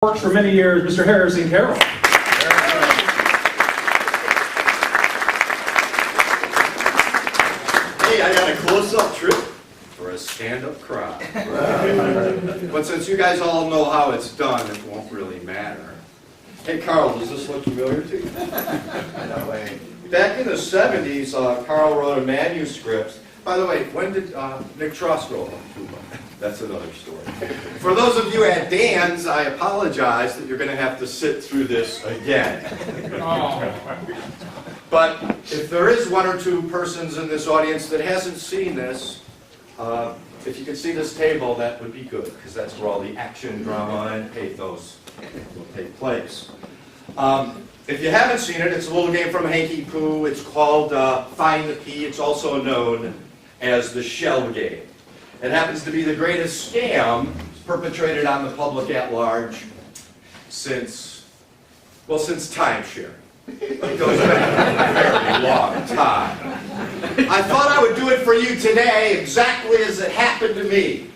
Works for many years, Mr. Harrison Carroll. Hey, I got a close-up trip for a stand-up crowd. But since you guys all know how it's done, it won't really matter. Hey, Carl, does this look familiar to you? No way. Back in the 70s, Carl wrote a manuscript. By the way, when did Nick Tross grow up? That's another story. For those of you at Dan's, I apologize that you're going to have to sit through this again. But if there is one or two persons in this audience that hasn't seen this, if you could see this table, that would be good, because that's where all the action, drama, and pathos will take place. If you haven't seen it, it's a little game from Hanky Poo. It's called Find the Pea. It's also known as the Shell Game. It happens to be the greatest scam perpetrated on the public at large since timeshare. It goes back a very long time. I thought I would do it for you today exactly as it happened to me.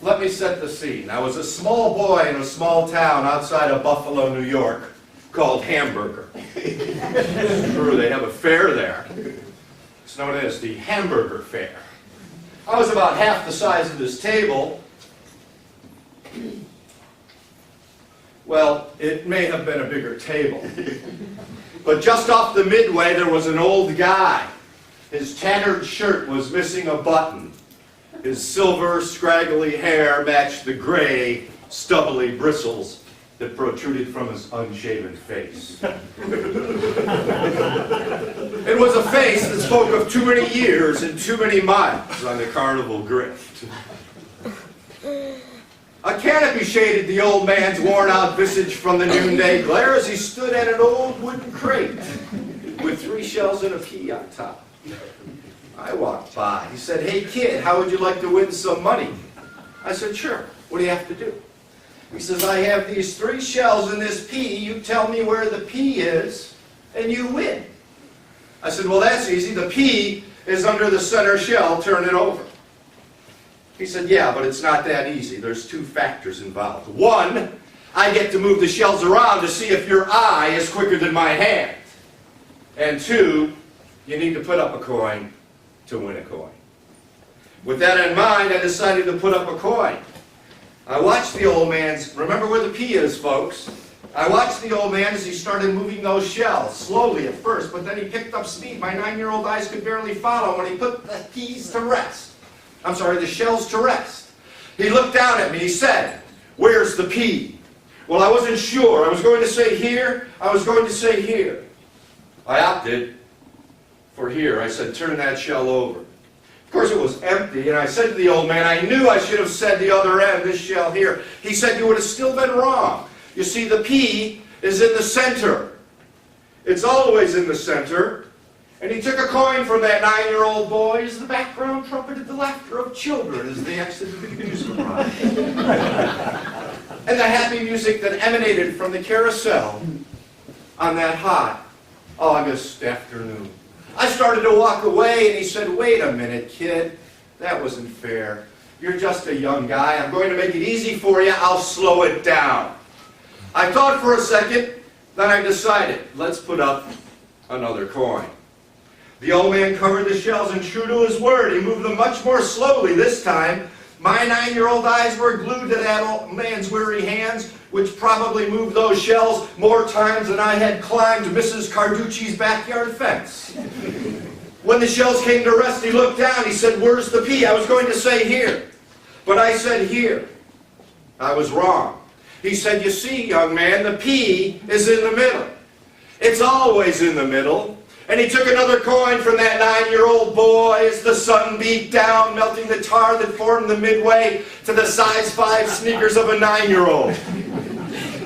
Let me set the scene. I was a small boy in a small town outside of Buffalo, New York, called Hamburger. Sure, they have a fair there. It's known as the Hamburger Fair. I was about half the size of this table. Well, it may have been a bigger table. But just off the midway, there was an old guy. His tattered shirt was missing a button. His silver, scraggly hair matched the gray, stubbly bristles that protruded from his unshaven face. It was a face that spoke of too many years and too many miles on the carnival grift. A canopy shaded the old man's worn-out visage from the noonday glare as he stood at an old wooden crate with 3 shells and a pea on top. I walked by. He said, "Hey kid, how would you like to win some money?" I said, "Sure. What do you have to do?" He says, "I have these 3 shells in this pea. You tell me where the pea is, and you win." I said, "Well, that's easy. The pea is under the center shell. Turn it over." He said, "Yeah, but it's not that easy. There's 2 factors involved. 1, I get to move the shells around to see if your eye is quicker than my hand. And 2, you need to put up a coin to win a coin." With that in mind, I decided to put up a coin. I watched the old man's, remember where the pea is, folks. I watched the old man as he started moving those shells, slowly at first, but then he picked up speed. My 9-year-old eyes could barely follow when he put the peas to rest. The shells to rest. He looked down at me, he said, "Where's the pea?" Well, I wasn't sure. I was going to say here, I was going to say here. I opted for here. I said, "Turn that shell over." Of course, it was empty, and I said to the old man, I knew I should have said the other end, this shell here. He said, "You would have still been wrong. You see, the pea is in the center. It's always in the center." And he took a coin from that 9-year-old boy as the background trumpeted the laughter of children as they exited the musical ride. And the happy music that emanated from the carousel on that hot August afternoon. I started to walk away, and he said, "Wait a minute, kid. That wasn't fair. You're just a young guy. I'm going to make it easy for you. I'll slow it down." I thought for a second, then I decided, let's put up another coin. The old man covered the shells, and true to his word, he moved them much more slowly this time. My 9-year-old eyes were glued to that old man's weary hands, which probably moved those shells more times than I had climbed Mrs. Carducci's backyard fence. When the shells came to rest, he looked down. He said, "Where's the pea?" I was going to say here, but I said here. I was wrong. He said, "You see, young man, the pea is in the middle. It's always in the middle." And he took another coin from that 9-year-old boy as the sun beat down, melting the tar that formed the midway to the size 5 sneakers of a 9-year-old.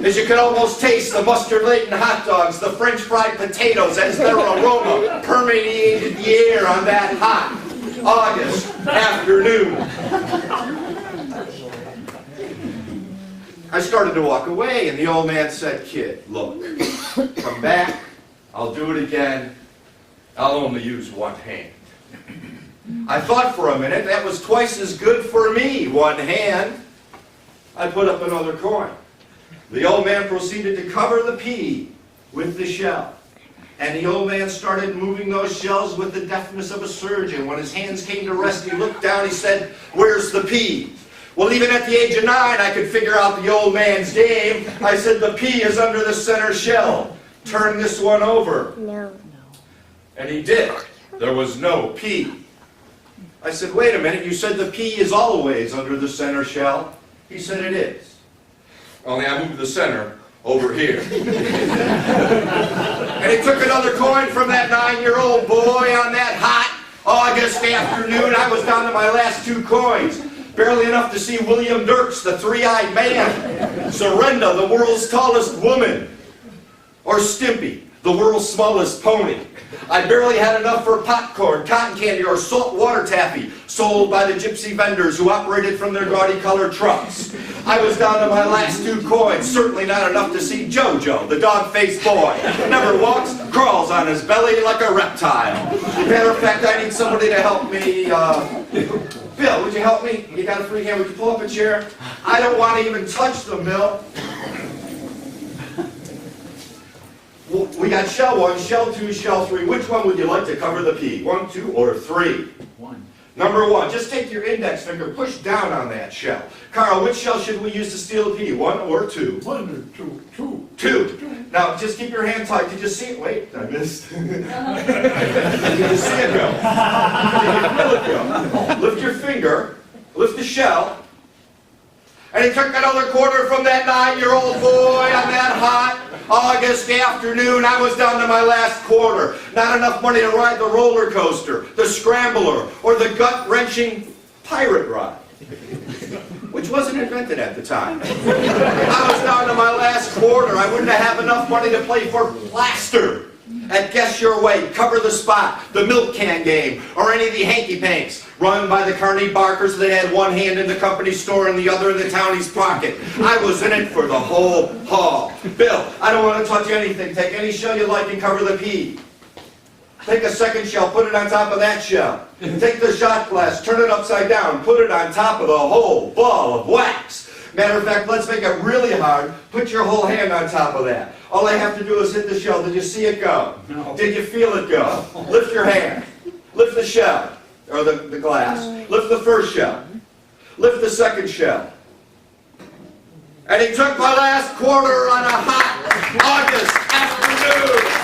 As you could almost taste the mustard-laden hot dogs, the French fried potatoes, as their aroma permeated the air on that hot August afternoon. I started to walk away, and the old man said, "Kid, look, come back. I'll do it again. I'll only use one hand." I thought for a minute, that was twice as good for me, one hand. I put up another coin. The old man proceeded to cover the pea with the shell. And the old man started moving those shells with the deftness of a surgeon. When his hands came to rest, he looked down, he said, "Where's the pea?" Well, even at the age of 9, I could figure out the old man's game. I said, "The pea is under the center shell. Turn this one over." No. And he did. There was no pea. I said, "Wait a minute, you said the pea is always under the center shell." He said, "It is. Only I moved the center over here." And he took another coin from that 9-year-old boy on that hot August afternoon. I was down to my last 2 coins. Barely enough to see William Dirks, the 3-eyed man, Surrender, the world's tallest woman, or Stimpy, the world's smallest pony. I barely had enough for popcorn, cotton candy, or salt water taffy sold by the gypsy vendors who operated from their gaudy colored trucks. I was down to my last 2 coins, certainly not enough to see Jojo, the dog-faced boy. Never walks, crawls on his belly like a reptile. Matter of fact, I need somebody to help me. Bill, would you help me? You got a free hand, would you pull up a chair? I don't want to even touch them, Bill. We got shell 1, shell 2, shell 3. Which one would you like to cover the pea? 1, 2, or 3? 1. Number 1, just take your index finger, push down on that shell. Carl, which shell should we use to steal the pea? 1 or 2? 1 or 2? 2. 2. Now, just keep your hand tight. Did you see it? Wait, I missed. Did you see it go? Did you feel it go? Lift your finger, lift the shell, and he took another quarter from that 9-year-old boy on that hot August afternoon. I was down to my last quarter. Not enough money to ride the roller coaster, the scrambler, or the gut-wrenching pirate ride, which wasn't invented at the time. I was down to my last quarter. I wouldn't have enough money to play for plaster at Guess Your Weight, Cover the Spot, the Milk Can Game, or any of the hanky-panks run by the Carney Barkers that had one hand in the company store and the other in the townie's pocket. I was in it for the whole haul. Bill, I don't want to touch anything. Take any shell you like and cover the pea. Take a second shell, put it on top of that shell. Take the shot glass, turn it upside down, put it on top of the whole ball of wax. Matter of fact, let's make it really hard. Put your whole hand on top of that. All I have to do is hit the shell. Did you see it go? No. Did you feel it go? Lift your hand. Lift the shell, or the glass. Lift the first shell. Lift the second shell. And he took my last quarter on a hot August afternoon.